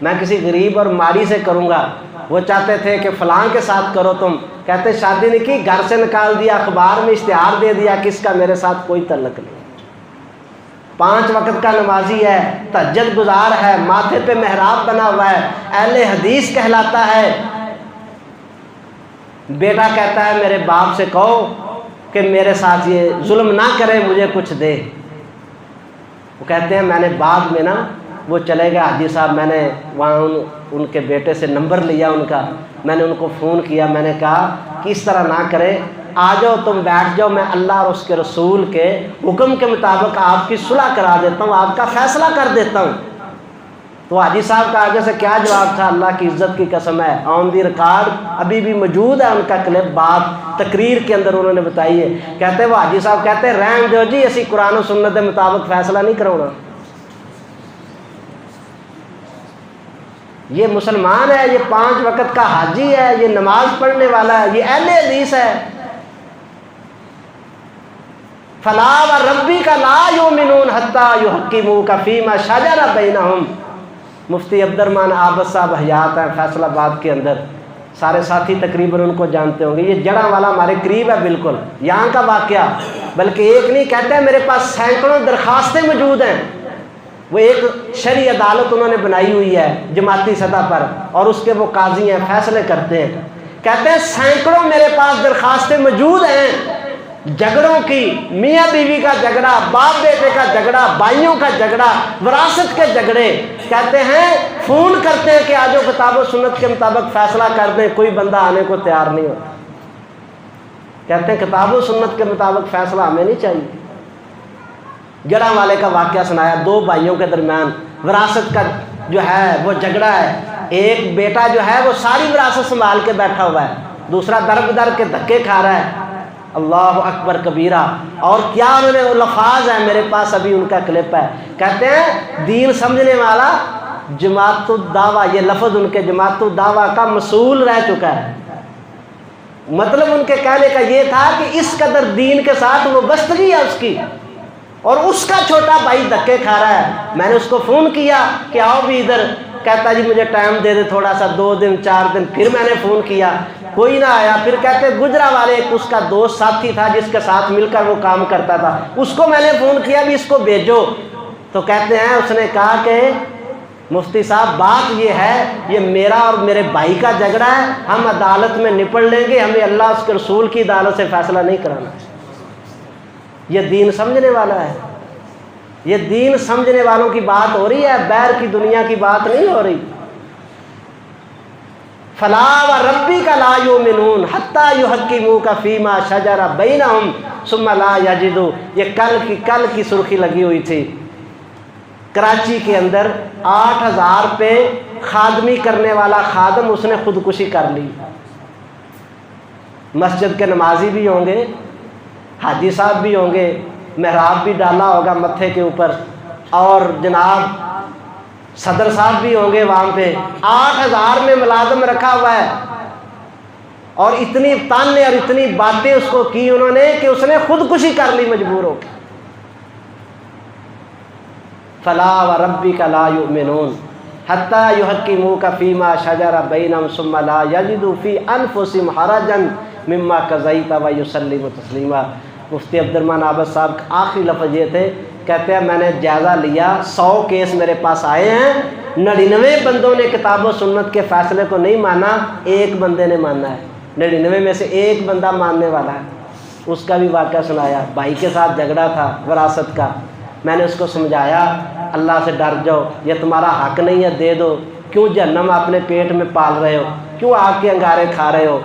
میں کسی غریب اور ماری سے کروں گا، وہ چاہتے تھے کہ فلاں کے ساتھ کرو تم، کہتے شادی نہیں کی، گھر سے نکال دیا، اخبار میں اشتہار دے دیا کہ اس کا میرے ساتھ کوئی تعلق نہیں۔ 5 وقت کا نمازی ہے، تہجد گزار ہے، ماتھے پہ محراب بنا ہوا ہے، اہل حدیث کہلاتا ہے۔ بیٹا کہتا ہے میرے باپ سے کہو کہ میرے ساتھ یہ ظلم نہ کرے، مجھے کچھ دے۔ وہ کہتے ہیں میں نے بعد میں نا وہ چلے گئے حاجی صاحب، میں نے وہاں ان کے بیٹے سے نمبر لیا ان کا، میں نے ان کو فون کیا، میں نے کہا کہ اس طرح نہ کرے، آ جاؤ تم بیٹھ جاؤ، میں اللہ اور اس کے رسول کے حکم کے مطابق آپ کی صلح کرا دیتا ہوں، آپ کا فیصلہ کر دیتا ہوں۔ تو حاجی صاحب کا آگے سے کیا جواب تھا؟ اللہ کی عزت کی قسم ہے، آن دی ریکارڈ ابھی بھی موجود ہے ان کا کلپ، بات تقریر کے اندر انہوں نے بتائی ہے۔ کہتے وہ حاجی صاحب کہتے رہن دو جی، اسی قرآن و سنت کے مطابق فیصلہ نہیں کراؤنا۔ یہ مسلمان ہے، یہ 5 وقت کا حاجی ہے، یہ نماز پڑھنے والا ہے، یہ اہل حدیث ہے۔ فلا وربک لا یؤمنون حتی یحکموک فیما شجر بینہم۔ مفتی عبد الرحمن عابد صاحب حیات ہیں فیصل آباد کے اندر، سارے ساتھی تقریباً ان کو جانتے ہوں گے، یہ جڑاں والا ہمارے قریب ہے بالکل، یہاں کا واقعہ، بلکہ ایک نہیں کہتے ہیں میرے پاس سینکڑوں درخواستیں موجود ہیں۔ وہ ایک شرعی عدالت انہوں نے بنائی ہوئی ہے جماعتی سطح پر، اور اس کے وہ قاضی ہیں، فیصلے کرتے ہیں۔ کہتے ہیں سینکڑوں میرے پاس درخواستیں موجود ہیں جھگڑوں کی، میاں بیوی کا جھگڑا، باپ بیٹے کا جھگڑا، بھائیوں کا جھگڑا، وراثت کے جھگڑے۔ کہتے ہیں فون کرتے ہیں کہ آجو کتاب و سنت کے مطابق فیصلہ کر دیں، کوئی بندہ آنے کو تیار نہیں ہوتا۔ کہتے ہیں کتاب و سنت کے مطابق فیصلہ ہمیں نہیں چاہیے، جڑا والے کا واقعہ سنایا، دو بھائیوں کے درمیان وراثت کا جو ہے وہ جھگڑا ہے، ایک بیٹا جو ہے وہ ساری وراثت سنبھال کے بیٹھا ہوا ہے، دوسرا در بدر کے دھکے کھا رہا ہے۔ اللہ اکبر کبیرہ۔ اور کیا انہوں نے الفاظ ہیں، میرے پاس ابھی ان کا کلپ ہے، کہتے ہیں دین سمجھنے والا جماعت الدعوہ، یہ لفظ ان کے جماعت الدعوہ کا مسئول رہ چکا ہے۔ مطلب ان کے کہنے کا یہ تھا کہ اس قدر دین کے ساتھ وہ بستگی ہے اس کی، اور اس کا چھوٹا بھائی دھکے کھا رہا ہے۔ میں نے اس کو فون کیا کہ آؤ بھی ادھر، کہتا جی مجھے ٹائم دے دے تھوڑا سا، 2 دن 4 دن، پھر میں نے فون کیا کوئی نہ آیا۔ پھر کہتے گجرا والے ایک اس کا دوست ساتھی تھا جس کے ساتھ مل کر وہ کام کرتا تھا، اس کو میں نے فون کیا بھی اس کو بھیجو، تو کہتے ہیں اس نے کہا کہ مفتی صاحب بات یہ ہے، یہ میرا اور میرے بھائی کا جھگڑا ہے، ہم عدالت میں نپٹ لیں گے، ہمیں اللہ اس کے رسول کی عدالت سے فیصلہ نہیں کرانا۔ یہ دین سمجھنے والا ہے، یہ دین سمجھنے والوں کی بات ہو رہی ہے، بیر کی دنیا کی بات نہیں ہو رہی۔ فلا وربک لا یؤمنون حتی یحکموک فیما شجر بینہم ثم لا یجدوا، یہ کل کی سرخی لگی ہوئی تھی، کراچی کے اندر 8000 پہ خادمی کرنے والا خادم اس نے خودکشی کر لی۔ مسجد کے نمازی بھی ہوں گے، حاجی صاحب بھی ہوں گے، محراب بھی ڈالا ہوگا متھے کے اوپر، اور جناب صدر صاحب بھی ہوں گے وہاں پہ، 8000 میں ملازم رکھا ہوا ہے، اور اتنی تانے اور اتنی باتیں اس کو کی انہوں نے کہ اس نے خودکشی کر لی مجبور ہو کے۔ فلا وربک لا یؤمنون حتی یحکموک فیما شجر بینہم ثم لا یجدوا فی انفسہم حرجا مما قضیت ویسلموا تسلیما۔ مفتی عبد الرحمن عابد صاحب کا آخری لفظ یہ تھے، کہتے ہیں میں نے جائزہ لیا، 100 کیس میرے پاس آئے ہیں، 99 بندوں نے کتاب و سنت کے فیصلے کو نہیں مانا، ایک بندے نے مانا ہے، 99 میں سے ایک بندہ ماننے والا ہے۔ اس کا بھی واقعہ سنایا، بھائی کے ساتھ جھگڑا تھا وراثت کا، میں نے اس کو سمجھایا اللہ سے ڈر جاؤ، یہ تمہارا حق نہیں ہے، دے دو، کیوں جہنم اپنے پیٹ میں پال رہے ہو، کیوں آگ کے انگارے کھا رہے ہو،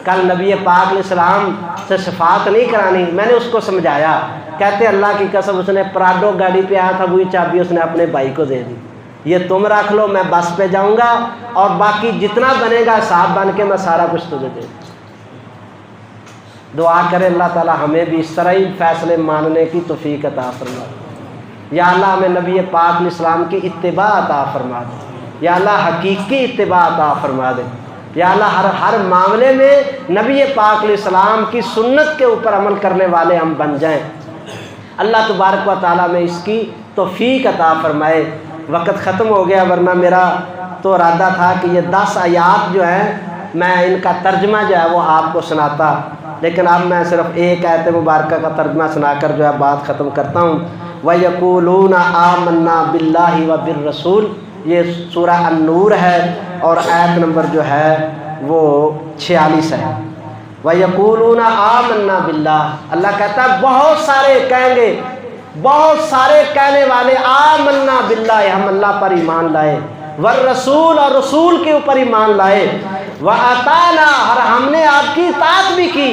کل نبی پاک علیہ السلام سے شفاعت نہیں کرانی۔ میں نے اس کو سمجھایا، کہتے اللہ کی قسم اس نے پراڈو گاڑی پہ آیا تھا، وہی چابی اس نے اپنے بھائی کو دے دی، یہ تم رکھ لو، میں بس پہ جاؤں گا اور باقی جتنا بنے گا صاحب بن کے میں سارا کچھ تجھے دے دوں۔ دعا کرے اللہ تعالی ہمیں بھی اس طرح ہی فیصلے ماننے کی توفیق عطا فرما دے۔ یا اللہ ہمیں نبی پاک علیہ السلام کی اتباع عطا فرما دے، یا اللہ حقیقی اتباع عطا فرما دے، یا اللہ ہر معاملے میں نبی پاک علیہ السلام کی سنت کے اوپر عمل کرنے والے ہم بن جائیں۔ اللہ تبارک و تعالیٰ میں اس کی توفیق عطا فرمائے۔ وقت ختم ہو گیا، ورنہ میرا تو ارادہ تھا کہ یہ 10 آیات جو ہیں میں ان کا ترجمہ جو ہے وہ آپ کو سناتا، لیکن اب میں صرف ایک آیت مبارکہ کا ترجمہ سنا کر جو ہے بات ختم کرتا ہوں۔ وَيَقُولُونَ آمَنَّا بِاللَّهِ وَبِالرَّسُولِ، یہ سورہ النور ہے اور آیت نمبر جو ہے وہ 46 ہے۔ وَيَقُولُونَ آمَنَّا بِاللَّهِ، اللہ کہتا ہے بہت سارے کہیں گے، بہت سارے کہنے والے آمنا باللہ، ہم اللہ پر ایمان لائے، والرسول، اور رسول کے اوپر ایمان لائے، وَأَطَعْنَا، اور ہم نے آپ کی اطاعت بھی کی۔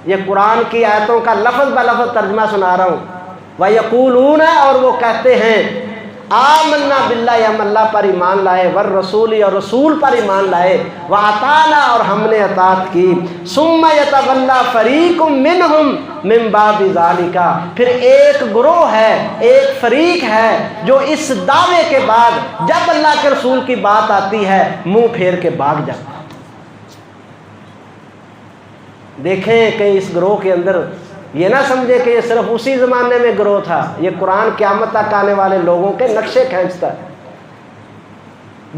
یہ قرآن کی آیتوں کا لفظ بلفظ ترجمہ سنا رہا ہوں۔ وَيَقُولُونَ، اور وہ کہتے ہیں آمنا باللہ، ہم اللہ پر ایمان لائے، والرسول، اور رسول پر ایمان لائے، وَأَطَعْنَا، اور ہم نے اطاعت کی، ثُمَّ يَتَوَلَّىٰ فَرِيقٌ مِّنْهُمْ مِّن بَعْدِ ذَلِكَ، پھر ایک گروہ ہے، ایک فریق ہے جو اس دعوے کے بعد جب اللہ کے رسول کی بات آتی ہے منہ پھیر کے بھاگ جاتا ہے۔ دیکھیں کہ اس گروہ کے اندر یہ نہ سمجھے کہ یہ صرف اسی زمانے میں گروہ تھا، یہ قرآن قیامت تک آنے والے لوگوں کے نقشے کھینچتا ہے۔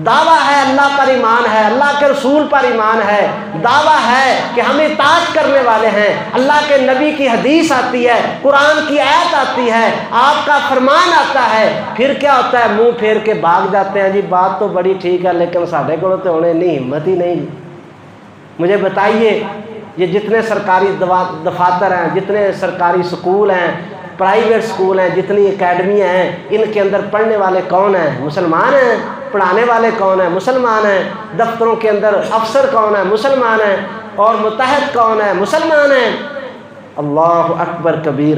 دعویٰ ہے اللہ پر ایمان ہے، اللہ کے رسول پر ایمان ہے، دعویٰ ہے کہ ہم اطاعت کرنے والے ہیں، اللہ کے نبی کی حدیث آتی ہے، قرآن کی آیت آتی ہے، آپ کا فرمان آتا ہے، پھر کیا ہوتا ہے منہ پھیر کے بھاگ جاتے ہیں۔ جی بات تو بڑی ٹھیک ہے لیکن ساڈے کو تو ہونے نہیں، ہمت ہی نہیں۔ مجھے بتائیے یہ جتنے سرکاری دفاتر ہیں، جتنے سرکاری سکول ہیں، پرائیویٹ سکول ہیں، جتنی اکیڈمیاں ہیں، ان کے اندر پڑھنے والے کون ہیں؟ مسلمان ہیں۔ پڑھانے والے کون ہیں؟ مسلمان ہیں۔ دفتروں کے اندر افسر کون ہیں؟ مسلمان ہیں۔ اور متحد کون ہیں؟ مسلمان ہیں۔ اللہ اکبر کبیر۔